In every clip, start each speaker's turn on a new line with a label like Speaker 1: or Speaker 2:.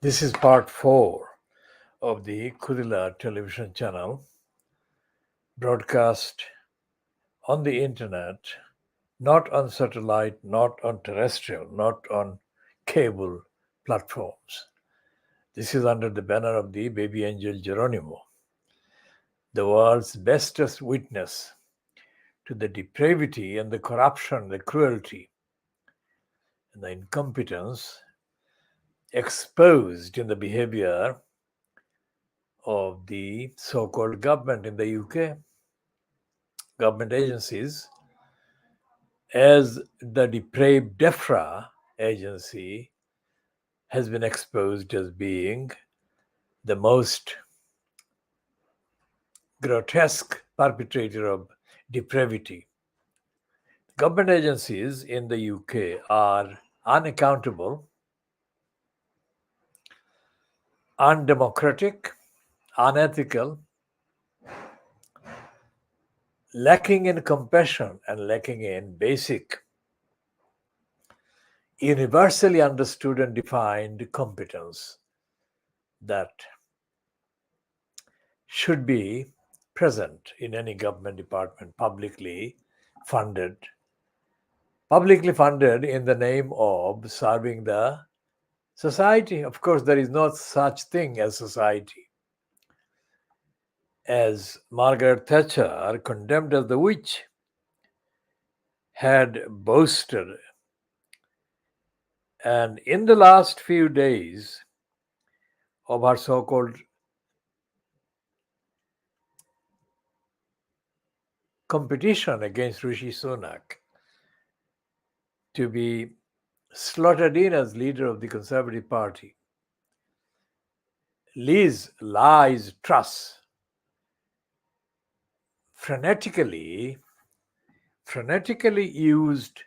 Speaker 1: This is part 4 of the KhoodeelaarTV television channel, broadcast on the internet, not on satellite, not on terrestrial, not on cable platforms. This is under the banner of the BabyAngelGeronimo, the world's bestest witness to the depravity and the corruption, the cruelty, and the incompetence exposed in the behavior of the so-called government in the UK, government agencies, as the depraved DEFRA agency has been exposed as being the most grotesque perpetrator of depravity. Government agencies in the UK are unaccountable, undemocratic, unethical, lacking in compassion and lacking in basic, universally understood and defined competence that should be present in any government department, publicly funded in the name of serving the society. Of course, there is no such thing as society. As Margaret Thatcher, condemned as the witch, had boasted, and in the last few days of her so-called competition against Rishi Sunak to be slotted in as leader of the Conservative Party, LieZ Truss frenetically used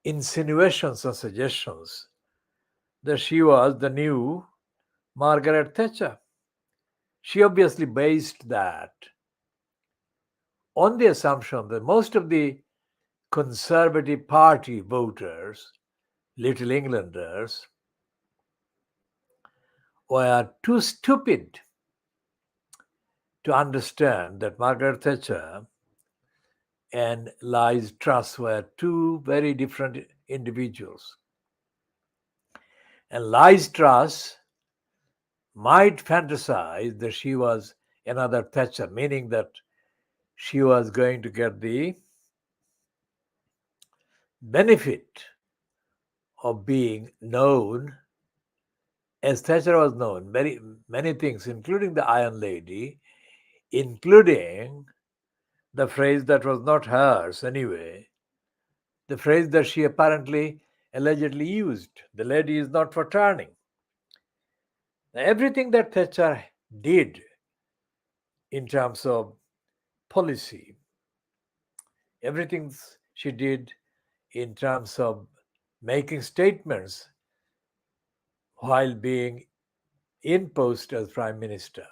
Speaker 1: insinuations and suggestions that she was the new Margaret Thatcher. She obviously based that on the assumption that most of the Conservative Party voters, Little Englanders, were too stupid to understand that Margaret Thatcher and LieZ Truss were two very different individuals. And LieZ Truss might fantasize that she was another Thatcher, meaning that she was going to get the benefit of being known as Thatcher was known, many things, including the Iron Lady, including the phrase that was not hers anyway, the phrase that she allegedly used, the lady is not for turning. Now, everything that Thatcher did in terms of policy, everything she did in terms of making statements while being in post as prime minister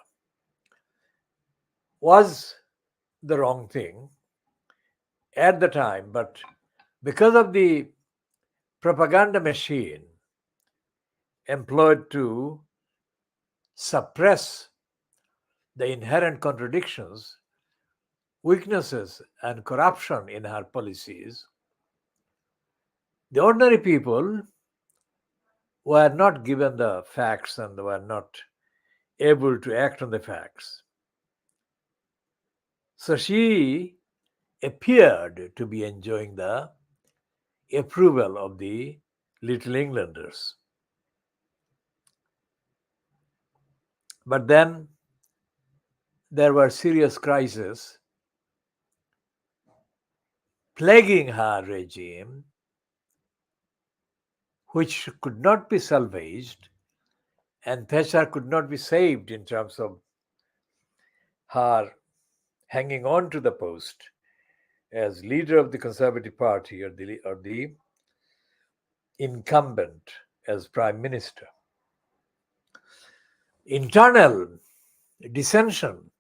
Speaker 1: was the wrong thing at the time, but because of the propaganda machine employed to suppress the inherent contradictions, weaknesses, and corruption in her policies, the ordinary people were not given the facts and were not able to act on the facts. So she appeared to be enjoying the approval of the Little Englanders. But then there were serious crises plaguing her regime, which could not be salvaged, and Thatcher could not be saved in terms of her hanging on to the post as leader of the Conservative Party or the incumbent as prime minister. Internal dissension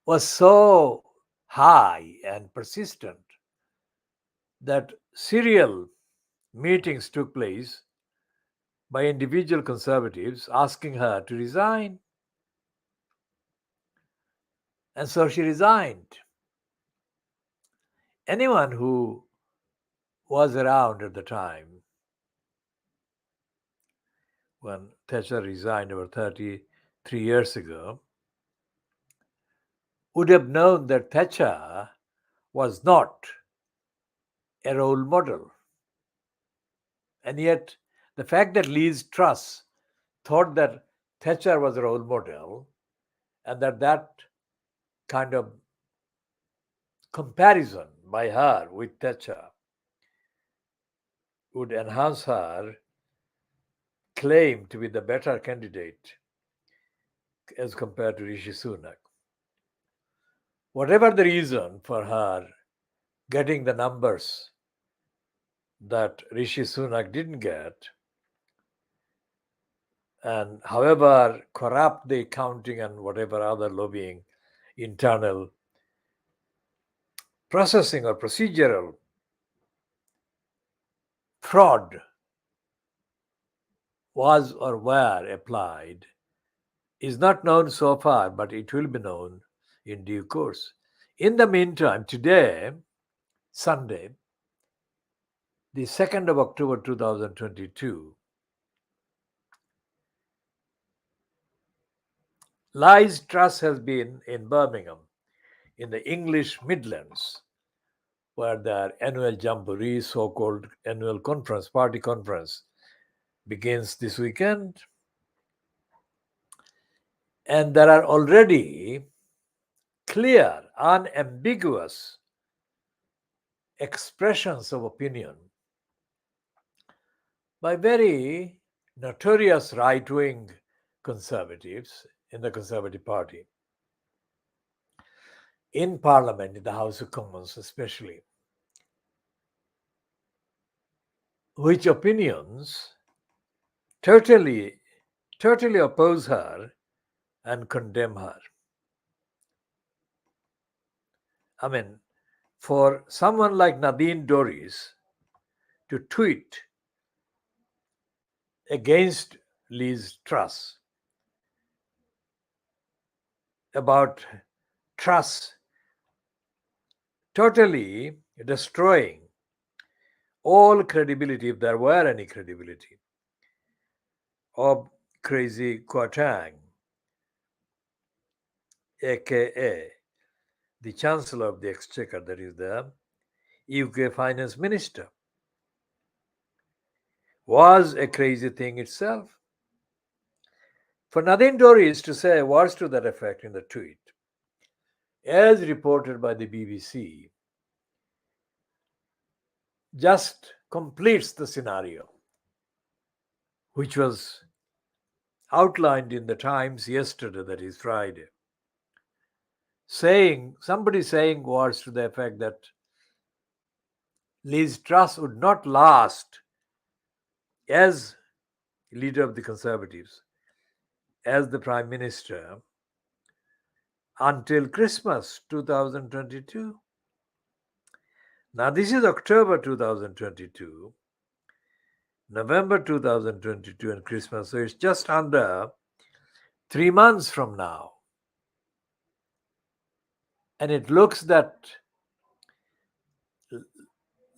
Speaker 1: was so high and persistent that serial meetings took place by individual conservatives asking her to resign. And so she resigned. Anyone who was around at the time when Thatcher resigned over 33 years ago would have known that Thatcher was not a role model. And yet, the fact that LieZ Truss thought that Thatcher was a role model and that kind of comparison by her with Thatcher would enhance her claim to be the better candidate as compared to Rishi Sunak. Whatever the reason for her getting the numbers that Rishi Sunak didn't get, and however corrupt the accounting and whatever other lobbying, internal processing or procedural fraud was or were applied is not known so far, but it will be known in due course. In the meantime, today, Sunday, the 2nd of October 2022, LieZ Truss has been in Birmingham, in the English Midlands, where their annual jamboree, so-called annual conference, party conference, begins this weekend. And there are already clear, unambiguous expressions of opinion by very notorious right-wing conservatives in the Conservative Party, in Parliament, in the House of Commons especially, which opinions totally oppose her and condemn her. I mean, for someone like Nadine Dorries to tweet against LieZ Truss about Truss totally destroying all credibility, if there were any credibility, of Crazy Kwarteng, aka the Chancellor of the Exchequer, that is the UK Finance Minister, was a crazy thing itself. For Nadine Dorries to say words to that effect in the tweet, as reported by the BBC, just completes the scenario, which was outlined in the Times yesterday, that is Friday. Somebody saying words to the effect that LieZ Truss would not last as leader of the Conservatives, as the Prime Minister, until Christmas 2022. Now, this is October 2022, November 2022, and Christmas, so it's just under 3 months from now. And it looks that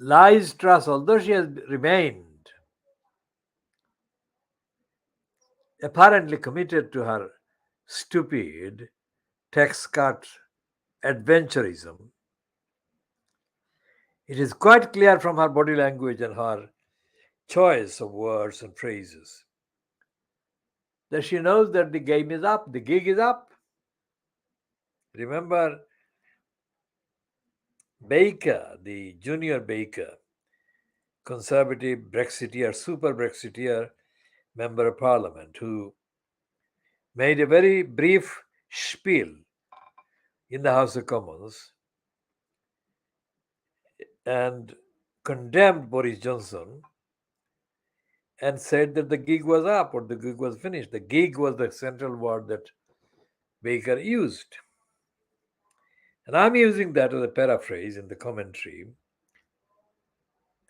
Speaker 1: LieZ Truss, although she has remained apparently committed to her stupid tax cut adventurism, it is quite clear from her body language and her choice of words and phrases that she knows that the game is up, the gig is up. Remember Baker, the junior Baker, conservative Brexiteer, super Brexiteer member of parliament, who made a very brief spiel in the House of Commons and condemned Boris Johnson and said that the gig was up or the gig was finished. The gig was the central word that Baker used. And I'm using that as a paraphrase in the commentary,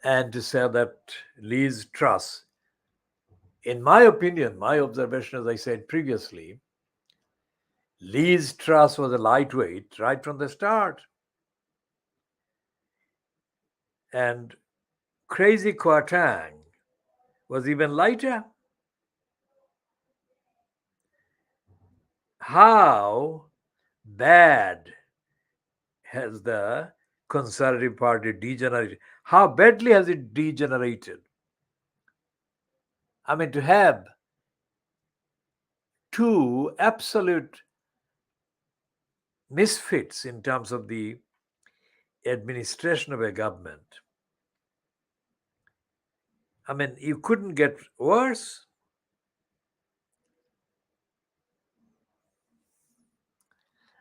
Speaker 1: and to say that LieZ Truss In my opinion, my observation, as I said previously, LieZ Truss was a lightweight right from the start. And Crazy Kwarteng was even lighter. How bad has the Conservative Party degenerated? How badly has it degenerated? I mean, to have two absolute misfits in terms of the administration of a government. I mean, you couldn't get worse.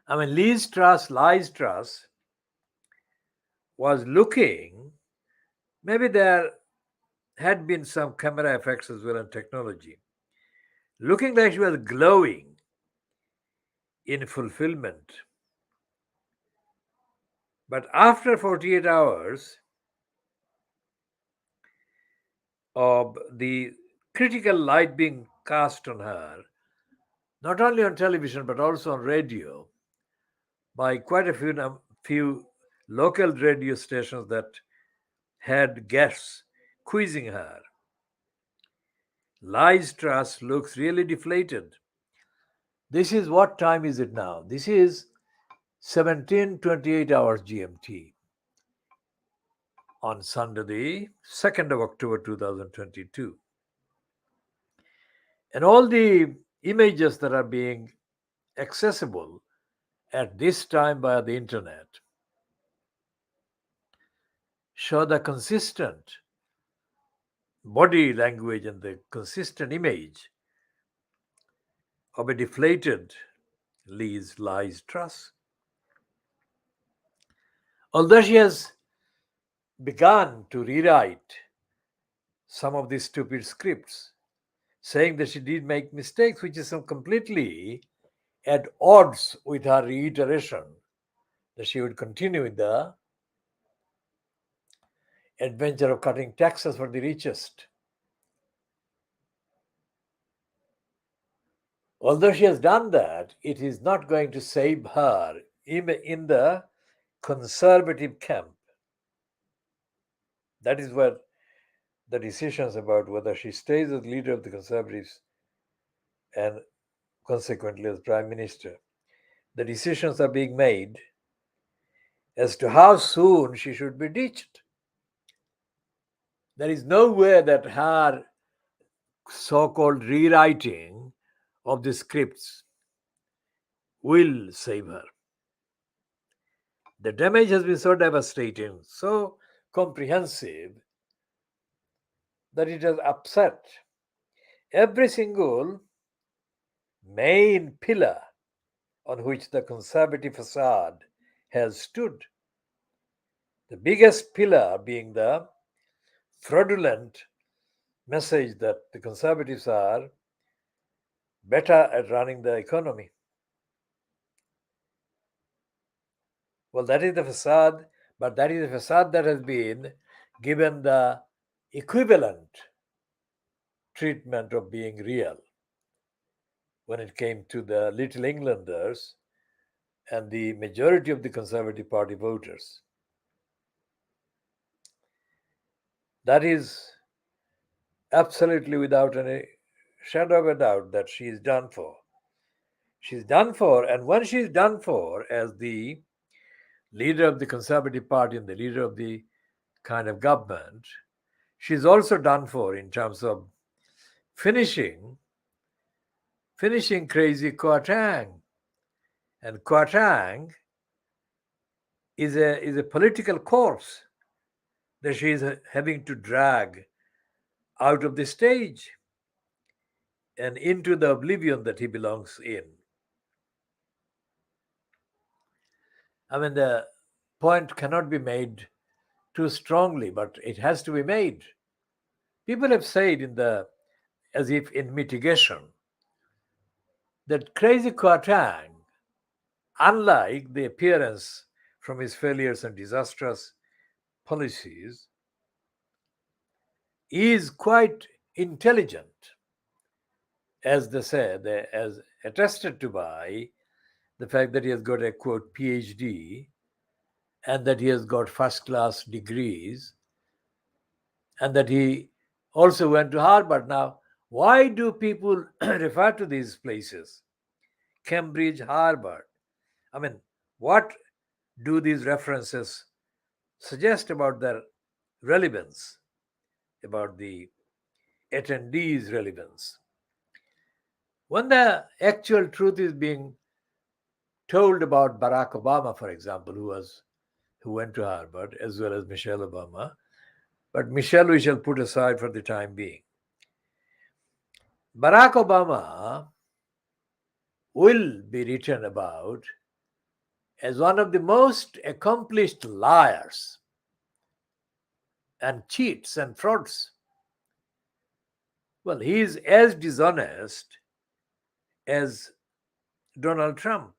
Speaker 1: I mean, LieZ Truss was looking, maybe there had been some camera effects as well and technology, looking like she was glowing in fulfillment. But after 48 hours of the critical light being cast on her, not only on television but also on radio, by quite a few local radio stations that had guests quizzing her, LieZ Truss looks really deflated. This is what time is it now? This is 17:28 hours GMT on Sunday, the 2nd of October 2022. And all the images that are being accessible at this time via the internet show the consistent body language and the consistent image of a deflated LieZ Truss. Although she has begun to rewrite some of these stupid scripts, saying that she did make mistakes, which is completely at odds with her reiteration that she would continue with the adventure of cutting taxes for the richest. Although she has done that, it is not going to save her in the conservative camp. That is where the decisions about whether she stays as leader of the Conservatives and consequently as Prime Minister, the decisions are being made as to how soon she should be ditched. There is no way that her so called rewriting of the scripts will save her. The damage has been so devastating, so comprehensive, that it has upset every single main pillar on which the conservative facade has stood. The biggest pillar being the fraudulent message that the conservatives are better at running the economy. Well, that is the facade, but that is the facade that has been given the equivalent treatment of being real when it came to the Little Englanders and the majority of the Conservative Party voters. That is absolutely without any shadow of a doubt that she is done for. She's done for, and when she's done for as the leader of the Conservative Party and the leader of the kind of government, she's also done for in terms of finishing crazy Kwarteng. And Kwarteng is a political corpse that she is having to drag out of the stage and into the oblivion that he belongs in. I mean, the point cannot be made too strongly, but it has to be made. People have said as if in mitigation, that crazy Kwarteng, unlike the appearance from his failures and disastrous policies, is quite intelligent. as they say, as attested to by the fact that he has got a quote PhD and that he has got first class degrees and that he also went to Harvard. Now, why do people refer to these places? Cambridge, Harvard. I mean, what do these references suggest about their relevance, about the attendees' relevance? When the actual truth is being told about Barack Obama, for example, who went to Harvard, as well as Michelle Obama, but Michelle we shall put aside for the time being. Barack Obama will be written about as one of the most accomplished liars and cheats and frauds. Well, he is as dishonest as Donald Trump.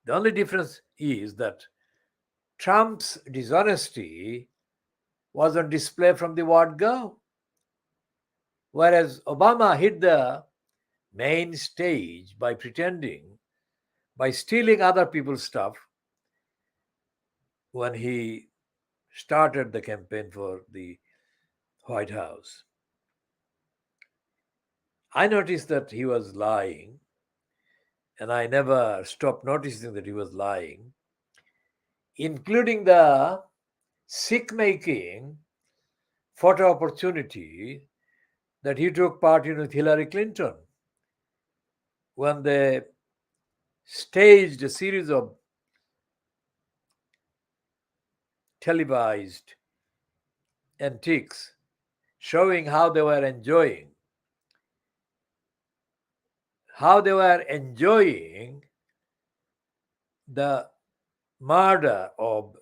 Speaker 1: The only difference is that Trump's dishonesty was on display from the word go, whereas Obama hit the main stage by pretending, by stealing other people's stuff when he started the campaign for the White House. I noticed that he was lying, and I never stopped noticing that he was lying, including the sick making photo opportunity that he took part in with Hillary Clinton when they staged a series of televised antiques showing how they were enjoying the murder of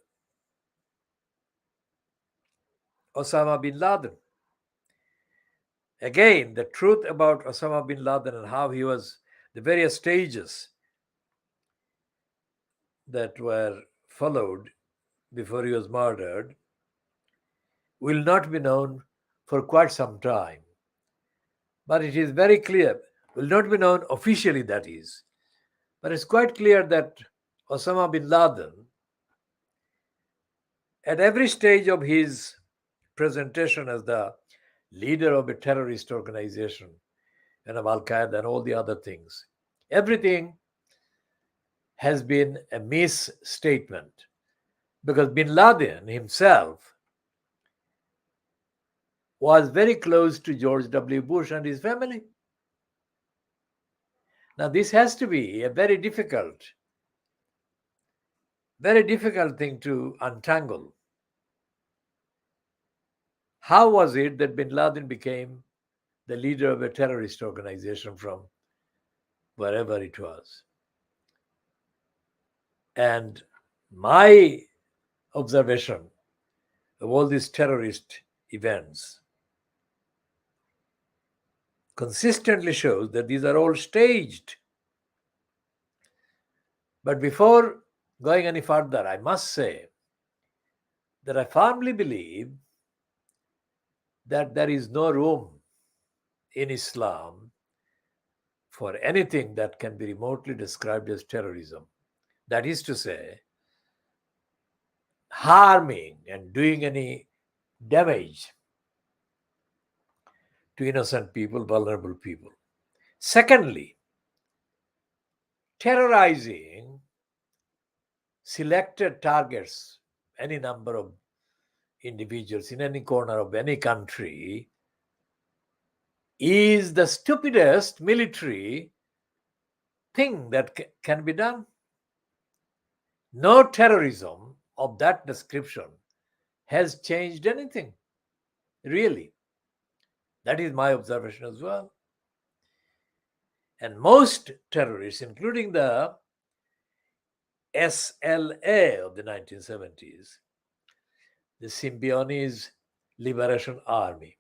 Speaker 1: Osama bin Laden. Again, the truth about Osama bin Laden and how he was, the various stages that were followed before he was murdered, will not be known for quite some time. But it is very clear, will not be known officially, that is. But it's quite clear that Osama bin Laden, at every stage of his presentation as the leader of a terrorist organization and of Al Qaeda and all the other things, everything has been a misstatement, because bin Laden himself was very close to George W. Bush and his family. Now, this has to be a very difficult thing to untangle. How was it that bin Laden became the leader of a terrorist organization from wherever it was? And my observation of all these terrorist events consistently shows that these are all staged. But before going any further, I must say that I firmly believe that there is no room in Islam for anything that can be remotely described as terrorism. That is to say, harming and doing any damage to innocent people, vulnerable people. Secondly, terrorizing selected targets, any number of individuals in any corner of any country, is the stupidest military thing that can be done. No terrorism of that description has changed anything, really. That is my observation as well. And most terrorists, including the SLA of the 1970s, the Symbionese Liberation Army,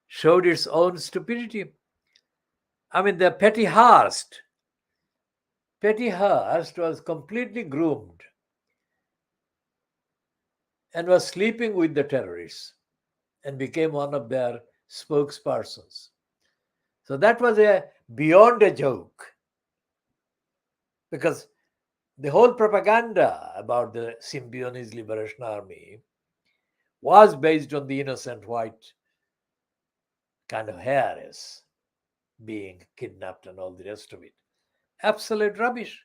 Speaker 1: showed its own stupidity. I mean, the Petty Hearst was completely groomed and was sleeping with the terrorists and became one of their spokespersons. So that was a beyond a joke, because the whole propaganda about the Symbionese Liberation Army was based on the innocent white kind of heiress being kidnapped and all the rest of it. Absolute rubbish.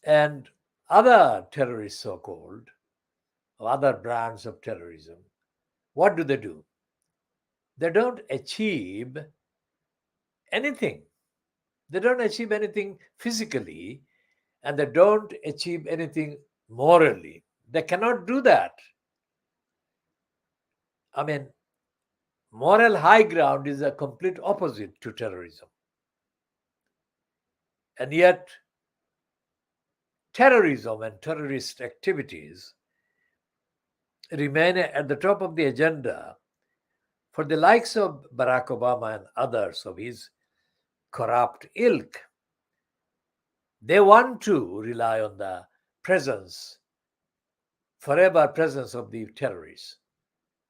Speaker 1: And other terrorists, so called, or other brands of terrorism, what do? They don't achieve anything. They don't achieve anything physically, and they don't achieve anything morally. They cannot do that. I mean, moral high ground is a complete opposite to terrorism. And yet, terrorism and terrorist activities remain at the top of the agenda for the likes of Barack Obama and others of his corrupt ilk. They want to rely on the presence, forever presence of the terrorists.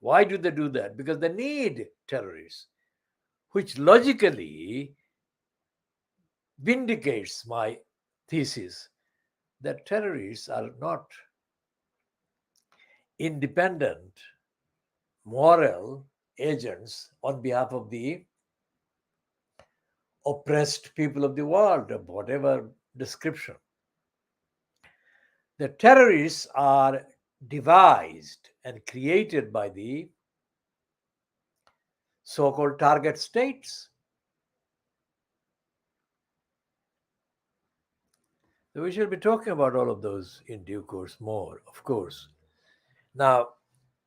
Speaker 1: Why do they do that? Because they need terrorists, which logically vindicates my thesis that terrorists are not independent moral agents on behalf of the oppressed people of the world, of whatever description. The terrorists are devised and created by the so called target states. So we shall be talking about all of those in due course more, of course. Now,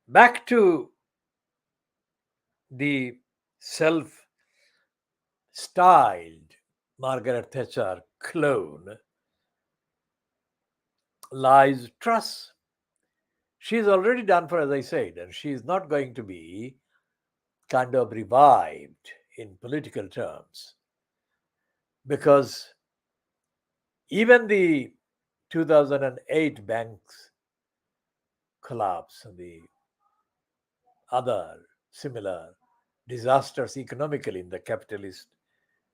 Speaker 1: back to the self styled Margaret Thatcher clone, LieZ Truss. She's already done for, as I said, and she's not going to be kind of revived in political terms, because even the 2008 banks collapse and the other similar disasters economically in the capitalist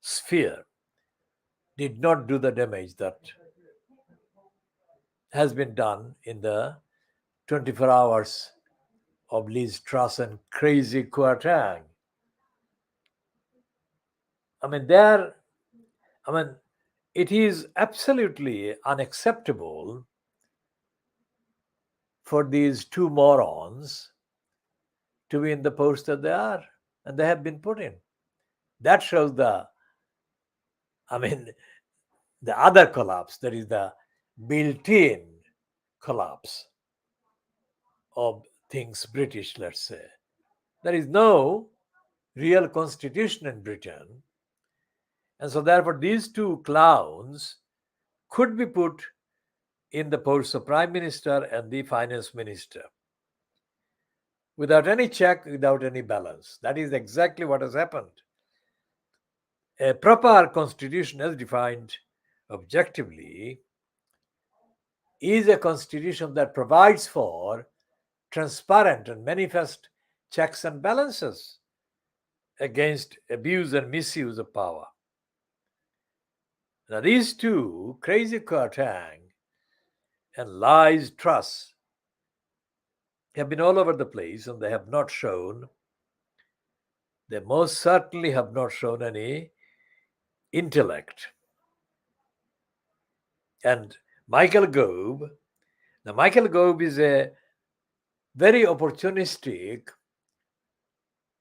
Speaker 1: sphere did not do the damage that has been done in the 24 hours of LieZ Truss and crazy Kwarteng. I mean, it is absolutely unacceptable for these two morons to be in the post that they are, and they have been put in. That shows I mean, the other collapse, that is the built-in collapse of things British, let's say. There is no real constitution in Britain, and so therefore these two clowns could be put in the posts of Prime Minister and the Finance Minister without any check, without any balance. That is exactly what has happened. A proper constitution, as defined objectively, is a constitution that provides for transparent and manifest checks and balances against abuse and misuse of power. Now, these two, crazy Kwarteng and LieZ Truss, have been all over the place, and they most certainly have not shown any intellect. And Michael Gove is a very opportunistic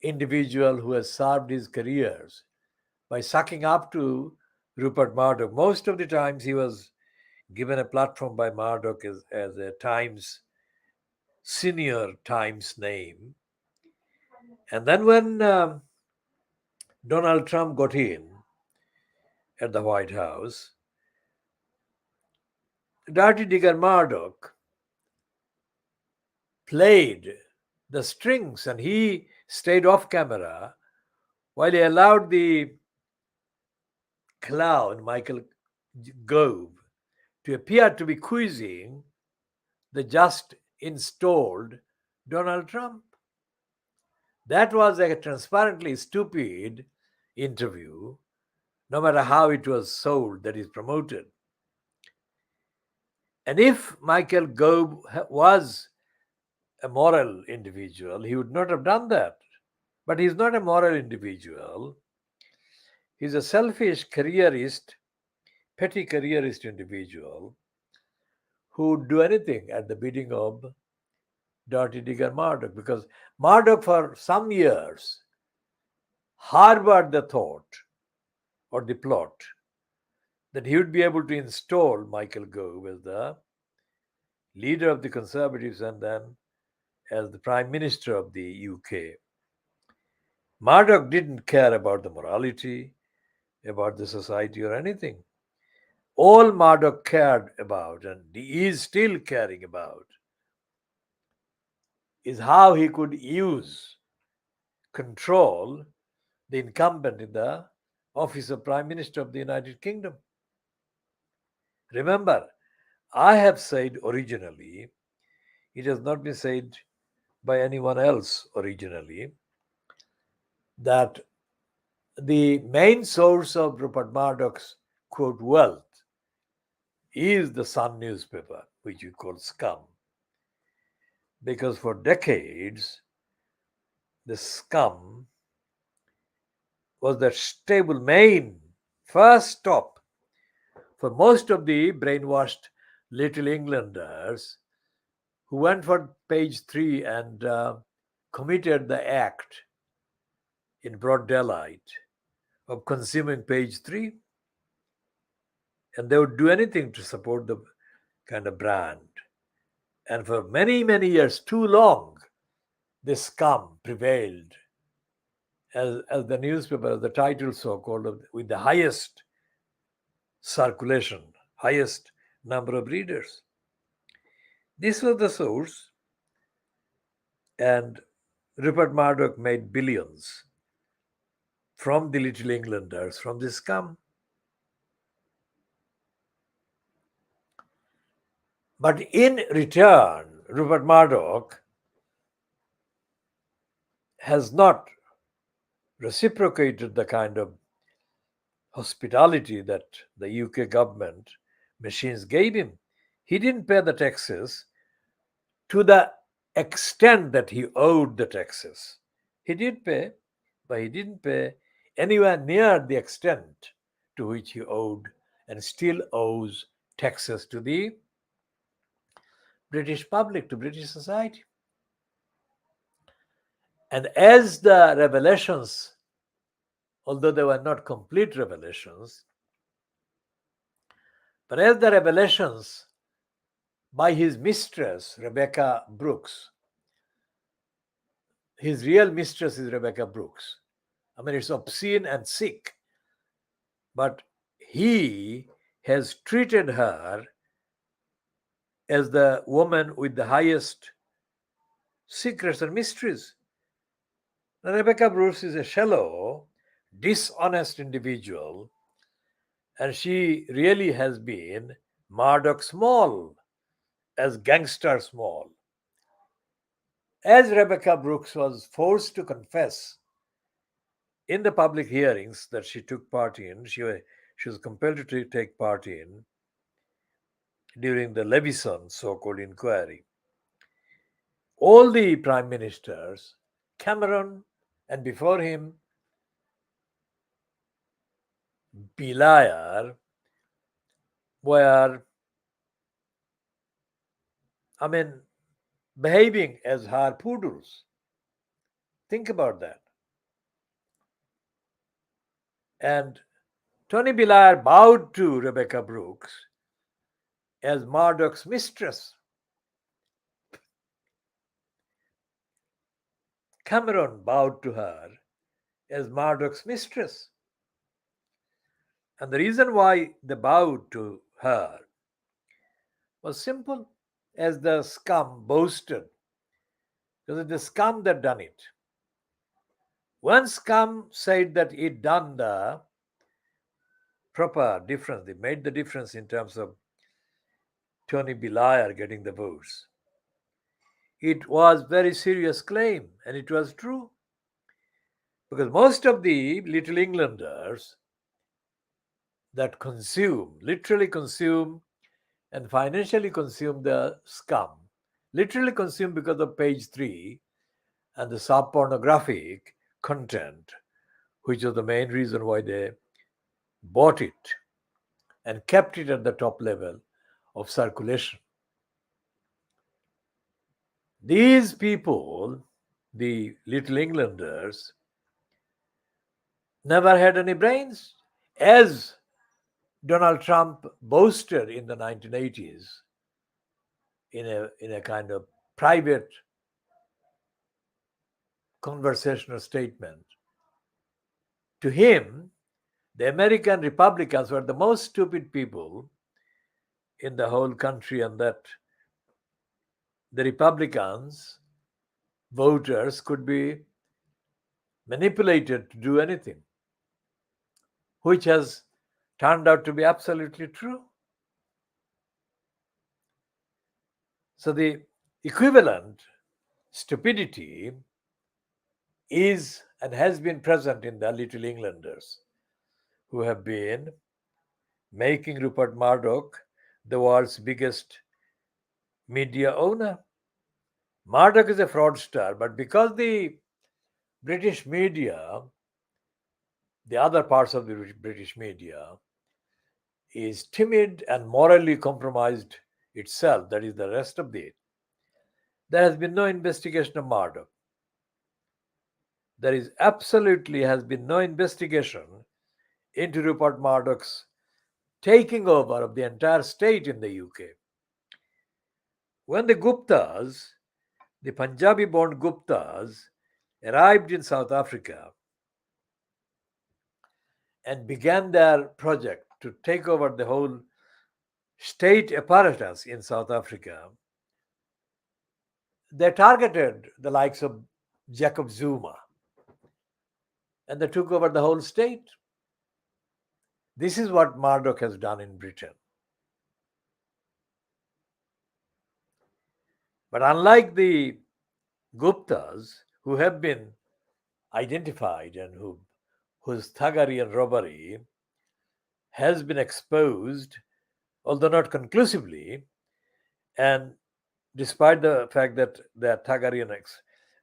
Speaker 1: individual who has served his careers by sucking up to Rupert Murdoch. Most of the times he was given a platform by Murdoch as a senior Times name. And then when Donald Trump got in at the White House, Dirty Digger Murdoch played the strings, and he stayed off camera while he allowed the clown Michael Gove to appear to be quizzing the just installed Donald Trump. That was a transparently stupid interview, no matter how it was sold, that is promoted. And if Michael Gove was a moral individual, he would not have done that. But he's not a moral individual. He's a selfish careerist, petty careerist individual who would do anything at the bidding of Dirty Digger Murdoch, because Murdoch for some years harbored the thought or the plot that he would be able to install Michael Gove as the leader of the Conservatives and then as the Prime Minister of the UK. Murdoch didn't care about the morality, about the society or anything. All Murdoch cared about, and he is still caring about, is how he could use, control the incumbent in the office of Prime Minister of the United Kingdom. Remember, I have said originally, it has not been said by anyone else originally, that the main source of Rupert Murdoch's quote wealth is the Sun newspaper, which you call scum. Because for decades, the scum was the stable main first stop for most of the brainwashed little Englanders who went for page 3 and committed the act in broad daylight of consuming page 3. And they would do anything to support the kind of brand. And for many, many years, too long, this scum prevailed as the newspaper, as the title so called, with the highest circulation, highest number of readers. This was the source, and Rupert Murdoch made billions from the little Englanders, from this scum. But in return, Rupert Murdoch has not reciprocated the kind of hospitality that the UK government machines gave him. He didn't pay the taxes to the extent that he owed the taxes. He did pay, but he didn't pay anywhere near the extent to which he owed and still owes taxes to the British public, to British society. And as the revelations, although they were not complete revelations, but as the revelations by his mistress, Rebecca Brooks, his real mistress is Rebecca Brooks. I mean, it's obscene and sick, but he has treated her as the woman with the highest secrets and mysteries. Now, Rebecca Brooks is a shallow, dishonest individual, and she really has been Murdoch Small, as gangster Small. As Rebecca Brooks was forced to confess in the public hearings that she took part in, she was compelled to take part in during the Levison so-called inquiry. All the prime ministers, Cameron, and before him, Blair, were, behaving as her poodles. Think about that. And Tony Blair bowed to Rebecca Brooks as Murdoch's mistress. Cameron bowed to her as Murdoch's mistress. And the reason why they bowed to her was simple, as the scum boasted. Because it's the scum that done it. One scum said that it done the proper difference. They made the difference in terms of Tony Blair getting the votes. It was very serious claim, and it was true. Because most of the Little Englanders that consume, literally consume, and financially consume the scum, literally consume because of page 3 and the sub pornographic content, which was the main reason why they bought it and kept it at the top level of circulation. These people, the Little Englanders, never had any brains, as Donald Trump boasted in the 1980s in a kind of private conversational statement. To him, the American Republicans were the most stupid people in the whole country, and that the Republicans voters could be manipulated to do anything, which has turned out to be absolutely true. So the equivalent stupidity is and has been present in the Little Englanders, who have been making Rupert Murdoch the world's biggest media owner. Murdoch is a fraudster, but because the British media, the other parts of the British media, is timid and morally compromised itself, that is the rest of it, there has been no investigation of Murdoch. There is absolutely has been no investigation into Rupert Murdoch's taking over of the entire state in the UK. When the Guptas, the Punjabi born Guptas, arrived in South Africa and began their project to take over the whole state apparatus in South Africa, they targeted the likes of Jacob Zuma and they took over the whole state. This is what Murdoch has done in Britain. But unlike the Guptas, who have been identified and whose thuggery and robbery has been exposed, although not conclusively, and despite the fact that their thuggery and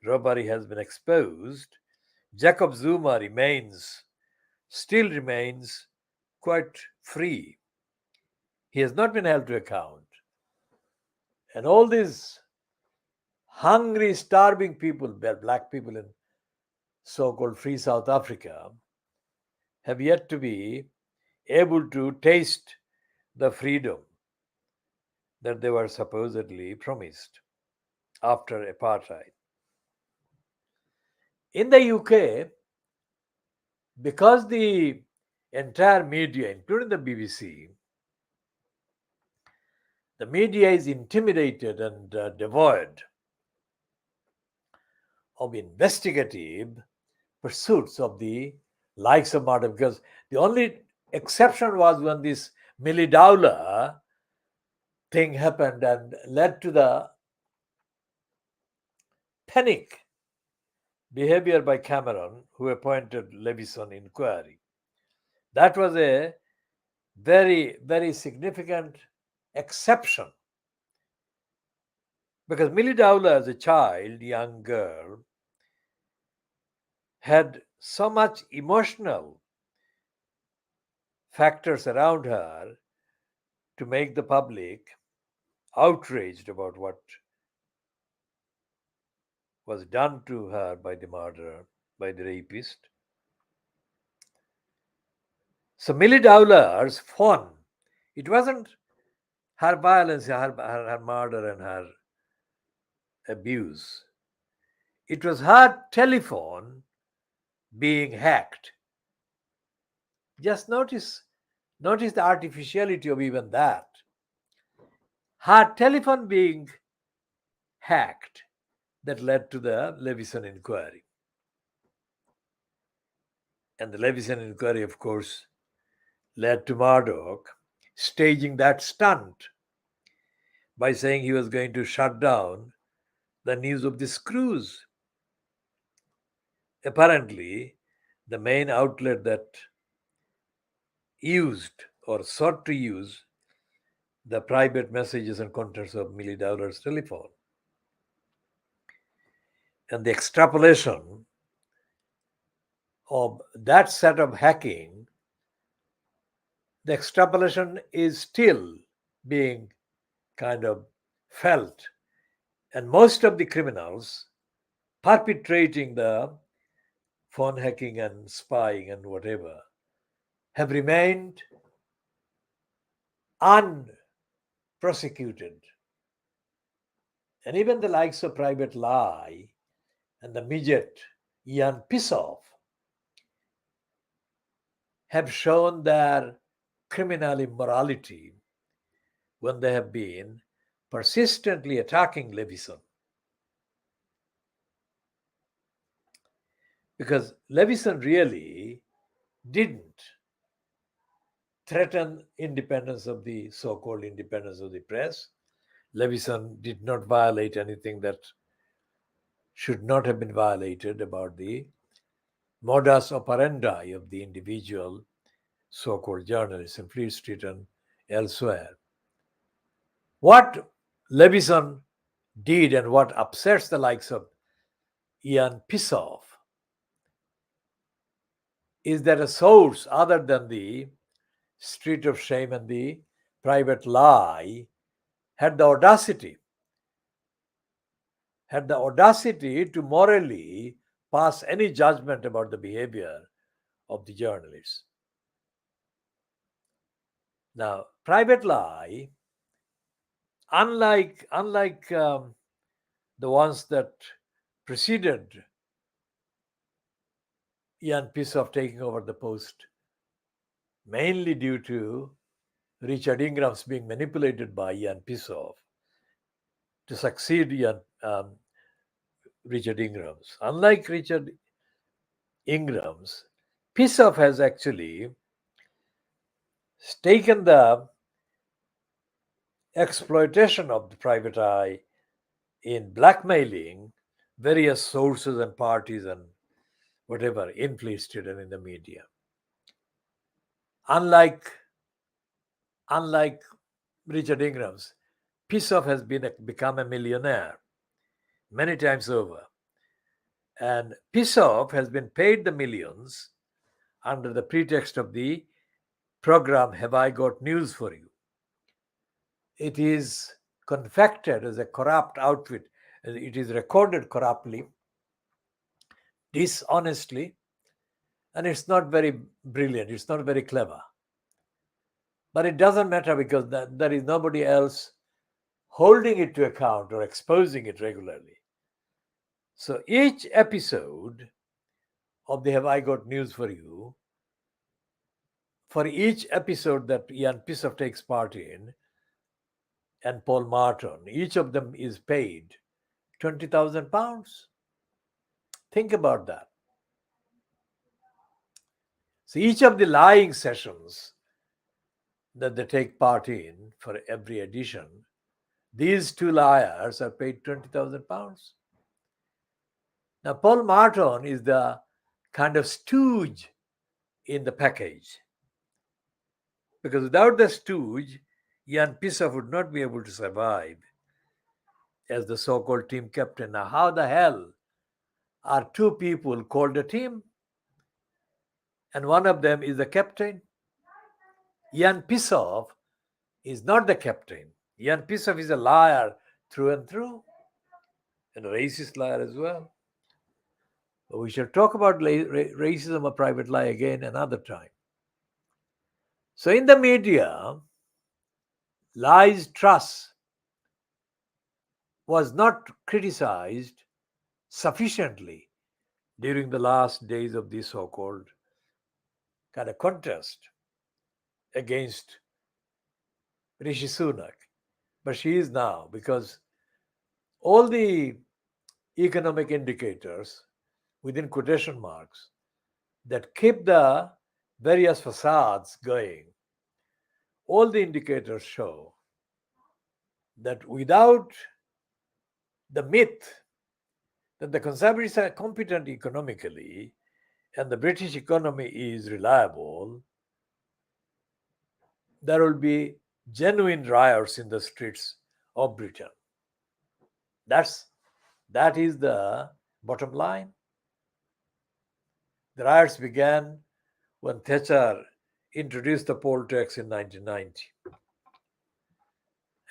Speaker 1: robbery has been exposed, Jacob Zuma still remains quite free. He has not been held to account. And all these hungry, starving people, black people in so-called free South Africa, have yet to be able to taste the freedom that they were supposedly promised after apartheid. In the UK, because the entire media, including the BBC, the media is intimidated and devoid of investigative pursuits of the likes of Murdoch, because the only exception was when this Millie Dowler thing happened and led to the panic behavior by Cameron, who appointed Levison inquiry. That was a very, very significant exception, because Millie Dowler, as a child, young girl, had so much emotional factors around her to make the public outraged about what was done to her by the murderer, by the rapist. So Millie Dowler's fun, it wasn't her violence, her murder and her abuse. It was her telephone being hacked. Just notice the artificiality of even that. Her telephone being hacked that led to the Levison inquiry. And the Levison inquiry, of course, led to Murdoch staging that stunt by saying he was going to shut down the news of this cruise. Apparently, the main outlet that used or sought to use the private messages and contents of Millie Dowler's telephone. And the extrapolation of that set of hacking, the extrapolation is still being kind of felt. And most of the criminals perpetrating the phone hacking and spying and whatever have remained unprosecuted. And even the likes of Private Lie and the midget Ian Pissoff have shown their criminal immorality when they have been persistently attacking Levison. Because Levison really didn't threaten independence of the so-called independence of the press. Levison did not violate anything that should not have been violated about the modus operandi of the individual so-called journalists in Fleet Street and elsewhere. What Levison did and what upsets the likes of Ian Pissoff is that a source other than the Street of Shame and the Private Lie had the audacity to morally pass any judgment about the behavior of the journalists. Now, Private Lie, unlike the ones that preceded Ian Pissoff taking over the post, mainly due to Richard Ingram's being manipulated by Ian Pissoff to succeed Richard Ingram's. Unlike Richard Ingram's, Pissoff has actually taken the exploitation of the private eye in blackmailing various sources and parties and whatever in Fleet Street and in the media. Unlike Richard Ingram's, Pissoff has become a millionaire many times over. And Pissoff has been paid the millions under the pretext of the program Have I Got News for You. It is confected as a corrupt outfit. It is recorded corruptly, dishonestly, and it's not very brilliant. It's not very clever. But it doesn't matter because there is nobody else holding it to account or exposing it regularly. So each episode of the Have I Got News for You, for each episode that Ian Pissoff takes part in, and Paul Martin, each of them is paid £20,000. Think about that. So each of the lying sessions that they take part in for every edition, these two liars are paid £20,000. Now, Paul Martin is the kind of stooge in the package. Because without the stooge, Ian Pissoff would not be able to survive as the so-called team captain. Now, how the hell are two people called a team? And one of them is the captain. Ian Pissoff is not the captain. Ian Pissoff is a liar through and through, and a racist liar as well. But we shall talk about racism or private lie again another time. So in the media, LieZ Truss was not criticized sufficiently during the last days of this so-called kind of contest against Rishi Sunak. But she is now, because all the economic indicators within quotation marks that keep the various facades going, all the indicators show that without the myth that the Conservatives are competent economically and the British economy is reliable, there will be genuine riots in the streets of Britain. That is the bottom line. The riots began when Thatcher introduced the poll tax in 1990.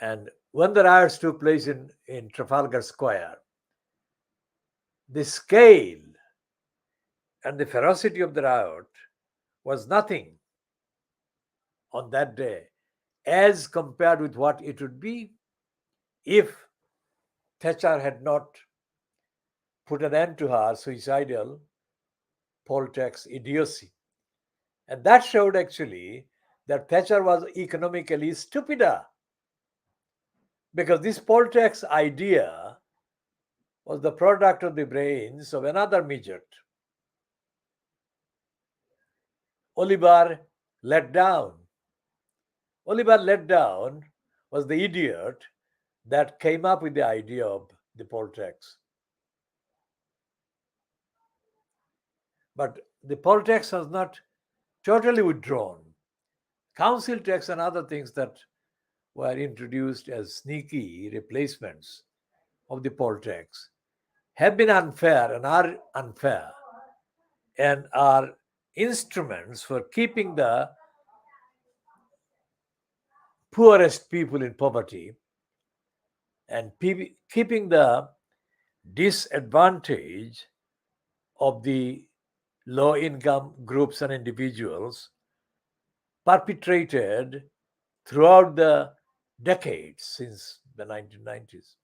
Speaker 1: And when the riots took place in Trafalgar Square, the scale and the ferocity of the riot was nothing on that day as compared with what it would be if Thatcher had not put an end to her suicidal poll tax idiocy. And that showed actually that Thatcher was economically stupider, because this poll tax idea was the product of the brains of another midget, Oliver Let Down. Oliver Let Down was the idiot that came up with the idea of the poll tax. But the poll tax was not totally withdrawn. Council tax and other things that were introduced as sneaky replacements of the poll tax have been unfair and are unfair and are instruments for keeping the poorest people in poverty and keeping the disadvantage of the low income groups and individuals perpetrated throughout the decades since the 1990s.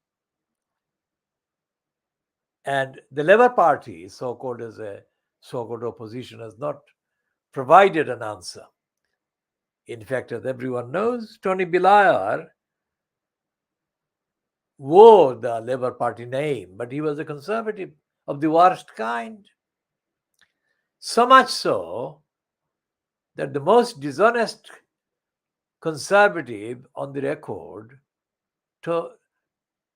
Speaker 1: And the Labour Party, so-called as a so-called opposition, has not provided an answer. In fact, as everyone knows, Tony Blair wore the Labour Party name, but he was a conservative of the worst kind. So much so that the most dishonest conservative on the record,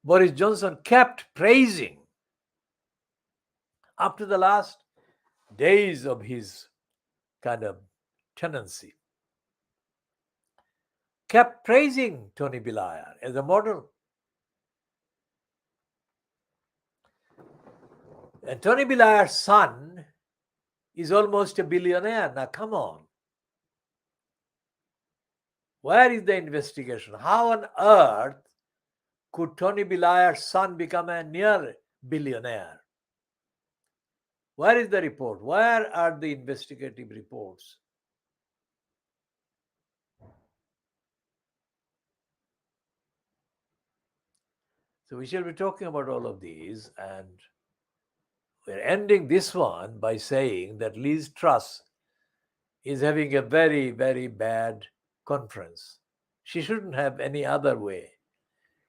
Speaker 1: Boris Johnson, kept praising up to the last days of his kind of tenancy, kept praising Tony Blair as a model. And Tony Blair's son is almost a billionaire. Now, come on. Where is the investigation? How on earth could Tony Blair's son become a near billionaire? Where is the report? Where are the investigative reports? So we shall be talking about all of these, and we're ending this one by saying that LieZ Truss is having a very, very bad conference. She shouldn't have any other way.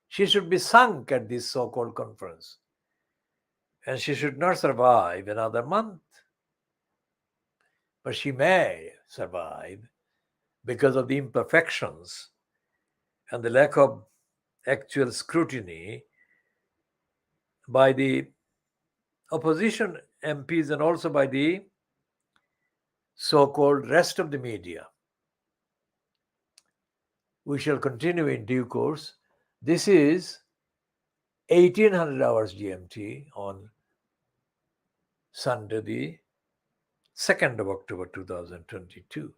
Speaker 1: She should be sunk at this so-called conference, and she should not survive another month. But she may survive because of the imperfections and the lack of actual scrutiny by the opposition MPs and also by the so-called rest of the media. We shall continue in due course. This is 1800 hours GMT on Sunday, the 2nd of October 2022.